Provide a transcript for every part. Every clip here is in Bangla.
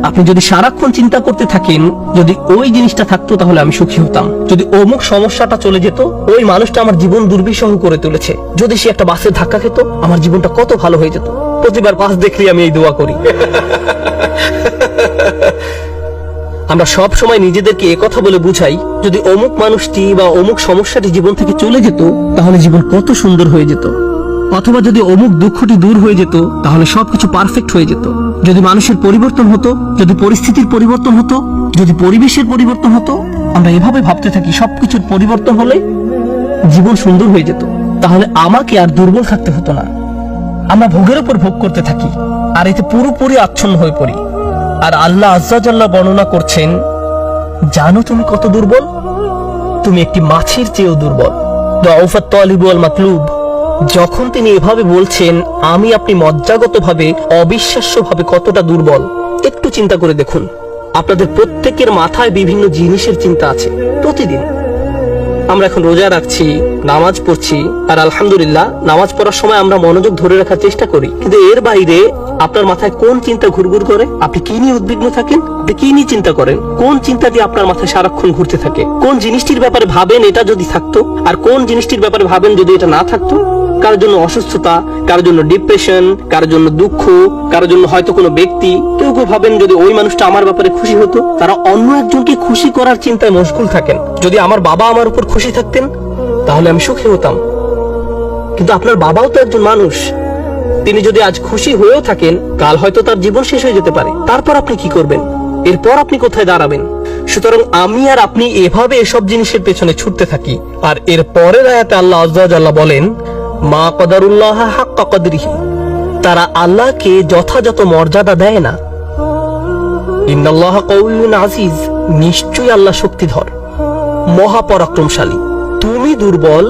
আপনি যদি সারাক্ষণ চিন্তা করতে থাকেন যদি ওই জিনিসটা থাকতো তাহলে আমি সুখী হতাম, যদি অমুক সমস্যাটা চলে যেত, ওই মানুষটা আমার জীবন দুর্বিষহ করে তুলেছে, যদি সে একটা বাসের ধাক্কা খেত আমার জীবনটা কত ভালো হয়ে যেত। প্রতিবার বাস দেখলে আমি এই দোয়া করি। আমরা সব সময় নিজেদেরকে একথা বলে বুঝাই যদি অমুক মানুষটি বা অমুক সমস্যাটি জীবন থেকে চলে যেত তাহলে জীবন কত সুন্দর হয়ে যেত, অথবা যদি অমুক দুঃখটি দূর হয়ে যেত তাহলে সবকিছু পারফেক্ট হয়ে যেত। যদি মানুষের পরিবর্তন হতো, যদি পরিস্থিতির পরিবর্তন হতো, যদি পরিবেশের পরিবর্তন হতো, আমরা এভাবে ভাবতে থাকি সবকিছুর পরিবর্তন হলে জীবন সুন্দর হয়ে যেত, তাহলে আমাকে আর দুর্বল থাকতে হতো না। আমরা ভোগের উপর ভোগ করতে থাকি আর এতে পুরোপুরি আচ্ছন্ন হয়ে পড়ি। আর আল্লাহ আজ্জা জাল্লা বর্ণনা করছেন, জানো তুমি কত দুর্বল? তুমি একটি মাছের চেয়েও দুর্বল। দাউফাত তালিব ওয়াল মাতলুব। যখন তিনি এভাবে বলছেন আমি আপনি মজ্জাগতভাবে অবিশ্বাস্যভাবে কতটা দুর্বল, একটু চিন্তা করে দেখুন। আপনাদের প্রত্যেকের মাথায় বিভিন্ন জিনিসের চিন্তা আছে প্রতিদিন। আমরা এখন রোজা রাখছি, নামাজ পড়ছি, আর আলহামদুলিল্লাহ নামাজ পড়ার সময় আমরা মনোযোগ ধরে রাখার চেষ্টা করি, কিন্তু এর বাইরে আপনার মাথায় কোন চিন্তা ঘুরঘুর করে? আপনি কি নিয়ে উদ্বিগ্ন থাকেন? আপনি কি নিয়ে চিন্তা করেন? কোন চিন্তাটি আপনার মাথায় সারাক্ষণ ঘুরতে থাকে? কোন জিনিসটির ব্যাপারে ভাবেন এটা যদি থাকতো, আর কোন জিনিসটির ব্যাপারে ভাবেন যদি এটা না থাকতো? কারোর জন্য অসুস্থতা, কারোর জন্য ডিপ্রেশন, কারোর জন্য দুঃখ, কারোর জন্য হয়তো কোনো ব্যক্তি। কেউ কেউ ভাবেন যদি ওই মানুষটা আমার ব্যাপারে খুশি হতো। তারা অন্য একজনকে খুশি করার চিন্তায় মশগুল থাকেন। যদি আমার বাবা আমার উপর খুশি থাকতেন তাহলে আমি সুখী হতাম। কিন্তু আপনার বাবাও তো একজন মানুষ, তিনি যদি আজ খুশি হয়েও থাকেন কাল হয়তো তার জীবন শেষ হয়ে যেতে পারে। তারপর আপনি কি করবেন? এরপর আপনি কোথায় দাঁড়াবেন? সুতরাং আমি আর আপনি এভাবে এসব জিনিসের পেছনে ছুটতে থাকি। আর এর পরের আয়াতে আল্লাহ আজ্জা ওয়াজাল্লাহ বলেন, মা কদারুল্লাহ হাক্কা কদরিহি, তারা আল্লাহকে যথাযথ মর্যাদা দেয় না। ইন্নাল্লাহা কাউইয়ুন আজিজ, নিশ্চয়ই আল্লাহ শক্তিধর, মহাপরাক্রমশালী। তুমি দুর্বল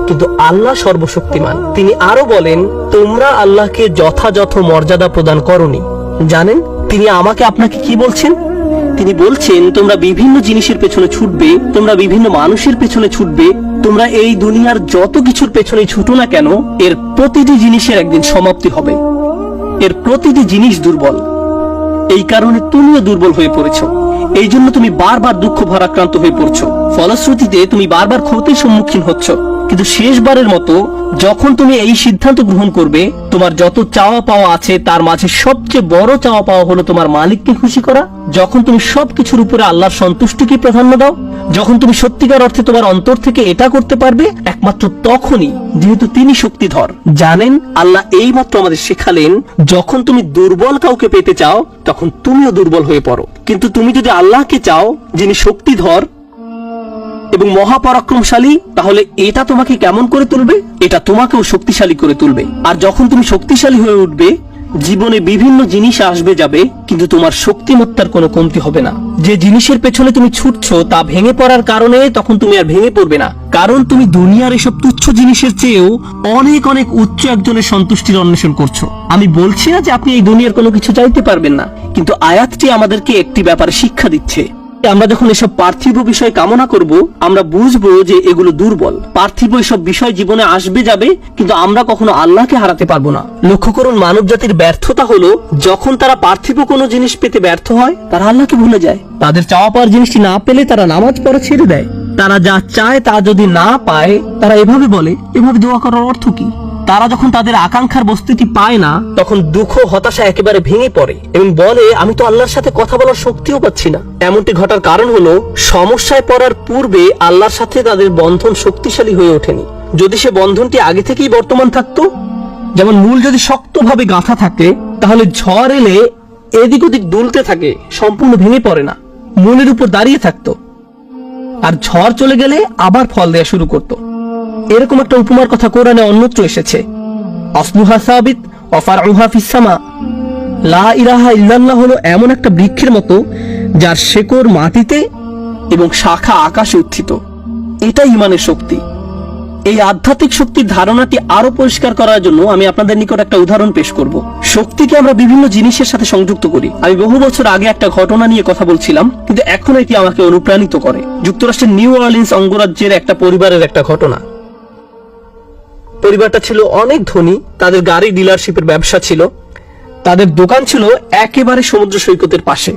কিন্তু আল্লাহ সর্বশক্তিমান। তিনি আরো বলেন, তোমরা আল্লাহকে যথাযথ মর্যাদা প্রদান করনি। জানেন তিনি আমাকে আপনাকে কি বলছেন? তিনি বলছেন তোমরা বিভিন্ন জিনিসের পেছনে ছুটবে, তোমরা বিভিন্ন মানুষের পেছনে ছুটবে, তোমরা এই দুনিয়ার যত কিছুর পেছনে ছুটো না কেন এর প্রতিটি জিনিসের একদিন সমাপ্তি হবে। এর প্রতিটি জিনিস দুর্বল। এই কারণে তুমিও দুর্বল হয়ে পড়েছো। এই জন্য তুমি বারবার দুঃখ ভারাক্রান্ত হয়ে পড়ছো। ফলশ্রুতিতে তুমি বারবার ক্ষতির সম্মুখীন হচ্ছ। কিন্তু শেষবারের মতো যখন তুমি এই সিদ্ধান্ত গ্রহণ করবে তোমার যত চাওয়া পাওয়া আছে তার মাঝে সবচেয়ে বড় চাওয়া পাওয়া হলো তোমার মালিককে খুশি করা, যখন তুমি সবকিছুর উপরে আল্লাহর সন্তুষ্টিকে প্রাধান্য দাও, যখন তুমি সত্যিকার অর্থে তোমার অন্তর থেকে এটা করতে পারবে, একমাত্র তখনই, যেহেতু তিনি শক্তিধর। জানেন আল্লাহ এই মাত্র আমাদের শেখালেন যখন তুমি দুর্বল কাউকে পেতে চাও তখন তুমিও দুর্বল হয়ে পড়ো, কিন্তু তুমি যদি আল্লাহকে চাও যিনি শক্তিধর এবং মহাপরাক্রমশালী, তাহলে এটা তোমাকে কেমন করে তুলবে? এটা তোমাকেও শক্তিশালী করে তুলবে। আর যখন তুমি শক্তিশালী হয়ে উঠবে জীবনে বিভিন্ন জিনিস আসবে যাবে, কিন্তু তোমার শক্তিমত্তার কোনো কমতি হবে না। যে জিনিসের পেছনে তুমি ছুটছো তা ভেঙে পড়ার কারণে তখন তুমি আর ভেঙে পড়বে না, কারণ তুমি দুনিয়ার এসব তুচ্ছ জিনিসের চেয়েও অনেক অনেক উচ্চ একজনের সন্তুষ্টির অন্বেষণ করছো। আমি বলছি না যে আপনি এই দুনিয়ার কোনো কিছু চাইতে পারবেন না, কিন্তু আয়াতটি আমাদেরকে একটি ব্যাপারে শিক্ষা দিচ্ছে। আমরা যখন এসব পার্থিব বিষয় কামনা করব আমরা বুঝবো যে এগুলো দুর্বল। পার্থিব এসব বিষয় জীবনে আসবে যাবে, কিন্তু আমরা কখনো আল্লাহকে হারাতে পারবো না। লক্ষ্য করুন, মানব জাতির ব্যর্থতা হলো যখন তারা পার্থিব কোনো জিনিস পেতে ব্যর্থ হয় তারা আল্লাহকে ভুলে যায়। তাদের চাওয়া পাওয়ার জিনিসটি না পেলে তারা নামাজ পড়া ছেড়ে দেয়। তারা যা চায় তা যদি না পায় তারা এভাবে বলে, এভাবে দোয়া করার অর্থ কি? তারা যখন তাদের আকাঙ্ক্ষার বস্তুটি পায় না তখন দুঃখ হতাশা একেবারে ভেঙে পড়ে এবং বলে আমি তো আল্লাহর সাথে কথা বলার শক্তিও পাচ্ছি না। এমনটি ঘটার কারণ হলো সমস্যায় পড়ার পূর্বে আল্লাহর সাথে তাদের বন্ধন শক্তিশালী হয়ে ওঠেনি। যদি সে বন্ধনটি আগে থেকেই বর্তমান থাকতো, যেমন মূল যদি শক্তভাবে গাঁথা থাকে তাহলে ঝড় এলে এদিক ওদিক দুলতে থাকে, সম্পূর্ণ ভেঙে পড়ে না, মূলের উপর দাঁড়িয়ে থাকতো। আর ঝড় চলে গেলে আবার ফল দেয়া শুরু করতো। এরকম একটা উপমার কথা কোরআনে অন্যত্র এসেছে, আসলুহা সাবিত ওয়া ফারউহা ফিস সামা। লা ইলাহা ইল্লাল্লাহ হলো এমন একটা বৃক্ষের মতো যার শেকড় মাটিতে এবং শাখা আকাশে উত্থিত। এটাই ঈমানের শক্তি। এই আধ্যাত্মিক শক্তির ধারণাটি আরো পরিষ্কার করার জন্য আমি আপনাদের নিকট একটা উদাহরণ পেশ করব। শক্তিকে আমরা বিভিন্ন জিনিসের সাথে সংযুক্ত করি। আমি বহু বছর আগে একটা ঘটনা নিয়ে কথা বলছিলাম, কিন্তু এখন এটি আমাকে অনুপ্রাণিত করে। যুক্তরাষ্ট্রের নিউ অরলিন্স অঙ্গরাজ্যের একটা পরিবারের একটা ঘটনা। পরিবারটা ছিল অনেক ধনী, তাদের গাড়ি ডিলারশিপের ব্যবসা ছিল। তাদের দোকান ছিল একেবারে সমুদ্র সৈকতের পাশে।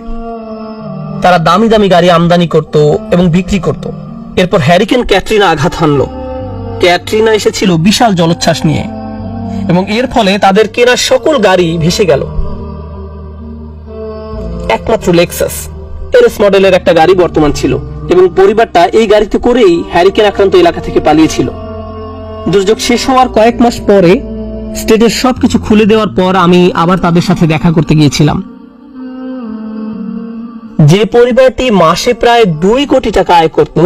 তারা দামি দামি গাড়ি আমদানি করত এবং বিক্রি করত। এরপর হ্যারিকেন ক্যাটরিনা আঘাত হানলো। ক্যাটরিনা এসেছিল বিশাল জলোচ্ছ্বাস নিয়ে এবং এর ফলে তাদের কেনা সকল গাড়ি ভেসে গেল। একমাত্র লেক্সাস এরএস মডেলের একটা গাড়ি বর্তমান ছিল এবং পরিবারটা এই গাড়িতে করেই হ্যারিকেন আক্রান্ত এলাকা থেকে পালিয়েছিল। দুর্যোগ শেষ হওয়ার কয়েক মাস পরে স্টেটের সবকিছু খুলে দেওয়ার পর আমি আবার তাদের সাথে দেখা করতে গিয়েছিলাম। যে পরিবারটি মাসে প্রায় 2 কোটি টাকা আয় করত,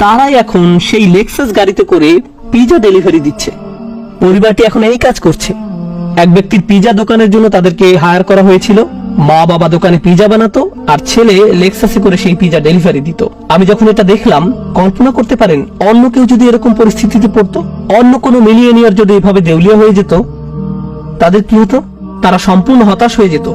তারাই এখন সেই লেক্সাস গাড়িতে করে পিজা ডেলিভারি দিচ্ছে। পরিবারটি এখন এই কাজ করছে। এক ব্যক্তির পিজা দোকানের জন্য তাদেরকে হায়ার করা হয়েছিল। মা বাবা দোকানে পিজা বানাতো আর ছেলে লেক্সাসে করে সেই পিজা ডেলিভারি দিত। আমি যখন এটা দেখলাম, কল্পনা করতে পারেন অন্য কেউ যদি এরকম পরিস্থিতিতে পড়তো, অন্য কোনো মিলিয়নিয়ার যদি এভাবে দেউলিয়া হয়ে যেত, তাদের কি হতো? তারা সম্পূর্ণ হতাশ হয়ে যেত।